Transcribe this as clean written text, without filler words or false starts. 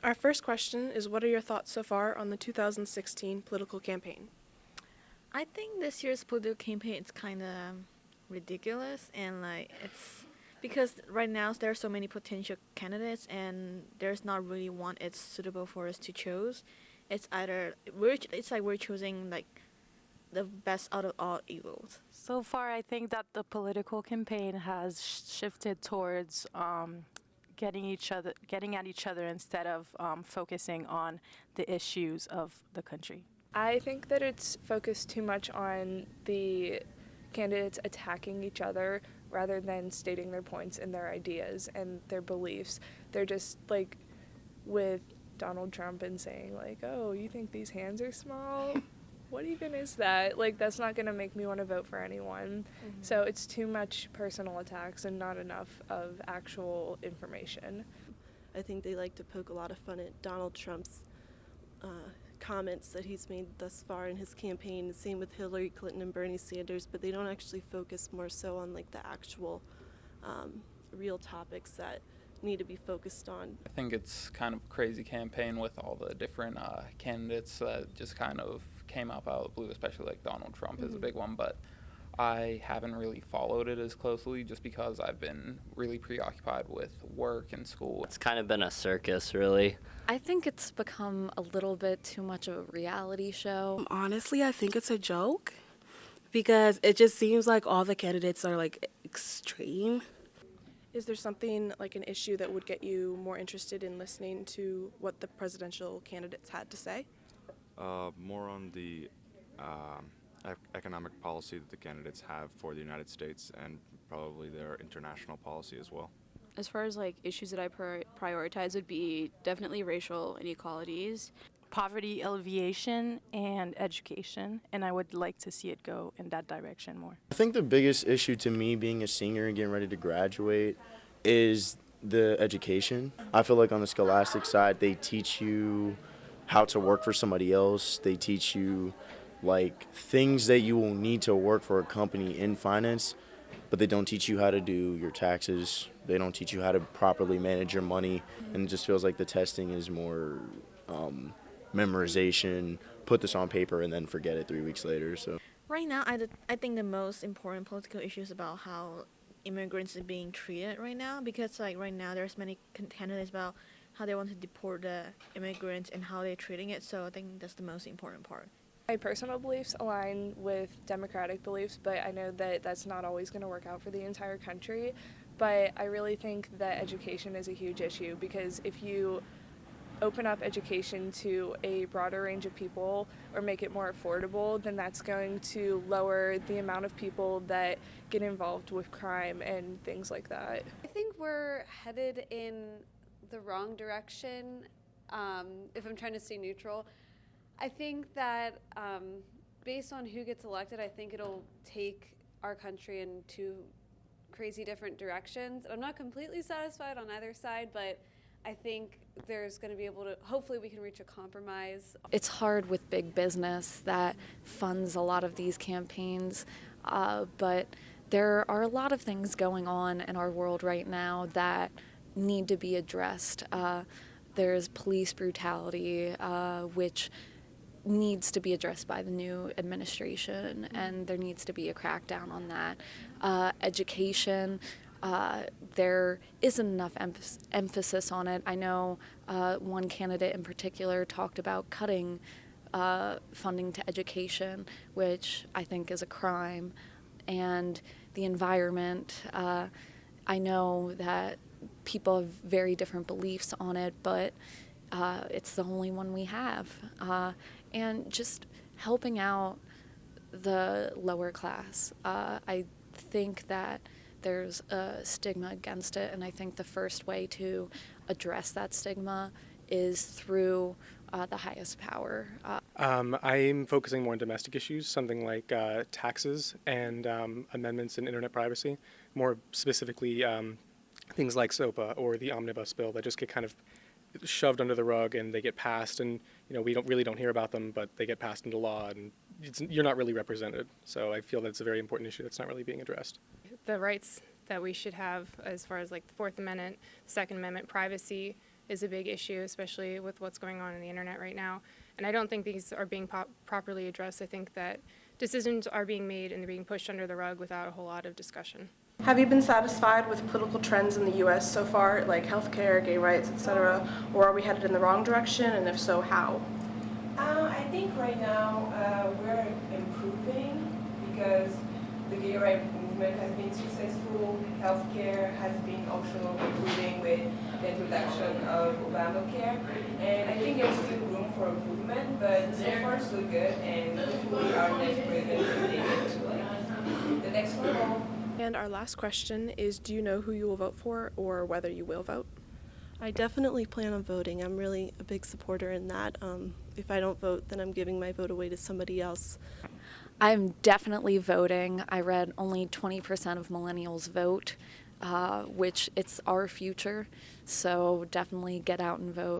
Our first question is, what are your thoughts so far on the 2016 political campaign? I think this year's political campaign is kind of ridiculous, and it's because right now there are so many potential candidates, and there's not really one it's suitable for us to choose. It's either we're choosing the best out of all evils. So far, I think that the political campaign has shifted towards getting at each other instead of focusing on the issues of the country. I think that it's focused too much on the candidates attacking each other rather than stating their points and their ideas and their beliefs. They're just like with Donald Trump and saying like, oh, you think these hands are small? What even is that? Like, that's not going to make me want to vote for anyone. Mm-hmm. So it's too much personal attacks and not enough of actual information. I think they like to poke a lot of fun at Donald Trump's comments that he's made thus far in his campaign. Same with Hillary Clinton and Bernie Sanders, but they don't actually focus more so on like the actual real topics that need to be focused on. I think it's kind of a crazy campaign with all the different candidates that just kind of came up out of the blue, especially like Donald Trump is a big one, but I haven't really followed it as closely just because I've been really preoccupied with work and school. It's kind of been a circus, really. I think it's become a little bit too much of a reality show. Honestly, I think it's a joke because it just seems like all the candidates are like extreme. Is there something like an issue that would get you more interested in listening to what the presidential candidates had to say? More on the economic policy that the candidates have for the United States and probably their international policy as well. As far as like issues that I prioritize would be definitely racial inequalities, poverty alleviation, and education, and I would like to see it go in that direction more. I think the biggest issue to me being a senior and getting ready to graduate is the education. I feel like on the scholastic side, they teach you how to work for somebody else. They teach you like things that you will need to work for a company in finance, but they don't teach you how to do your taxes. They don't teach you how to properly manage your money, and it just feels like the testing is more memorization, put this on paper and then forget it 3 weeks later. So Right now, I think the most important political issue is about how immigrants are being treated right now, because like right now there's many candidates about how they want to deport the immigrants and how they're treating it, so I think that's the most important part. My personal beliefs align with Democratic beliefs, but I know that that's not always going to work out for the entire country. But I really think that education is a huge issue, because if you open up education to a broader range of people or make it more affordable, then that's going to lower the amount of people that get involved with crime and things like that. I think we're headed in the wrong direction, if I'm trying to stay neutral. I think that based on who gets elected, I think it'll take our country in two crazy different directions. I'm not completely satisfied on either side, but I think there's going to be able to, hopefully we can reach a compromise. It's hard with big business that funds a lot of these campaigns, but there are a lot of things going on in our world right now that need to be addressed. There's police brutality, which needs to be addressed by the new administration, and there needs to be a crackdown on that. Education, there isn't enough emphasis on it. I know one candidate in particular talked about cutting funding to education, which I think is a crime. And the environment, I know that people have very different beliefs on it, but it's the only one we have. And just helping out the lower class. I think that there's a stigma against it, and I think the first way to address that stigma is through the highest power. I'm focusing more on domestic issues, something like taxes and amendments in internet privacy, more specifically things like SOPA or the omnibus bill that just get kind of shoved under the rug and they get passed, and we don't hear about them, but they get passed into law, and you're not really represented. So I feel that it's a very important issue that's not really being addressed. The rights that we should have as far as like the Fourth Amendment, Second Amendment, privacy, is a big issue, especially with what's going on the internet right now. And I don't think these are being properly addressed. I think that decisions are being made and they're being pushed under the rug without a whole lot of discussion. Have you been satisfied with political trends in the U.S. so far, like healthcare, gay rights, etc., or are we headed in the wrong direction, and if so, how? I think right now we're improving because the gay rights movement has been successful. Healthcare has been also improving with the introduction of Obamacare, and I think there's still room for improvement, but so far so good, and hopefully our next president will take it to like the next level. And our last question is, do you know who you will vote for or whether you will vote? I definitely plan on voting. I'm really a big supporter in that. If I don't vote, then I'm giving my vote away to somebody else. I'm definitely voting. I read only 20% of millennials vote, which it's our future. So definitely get out and vote.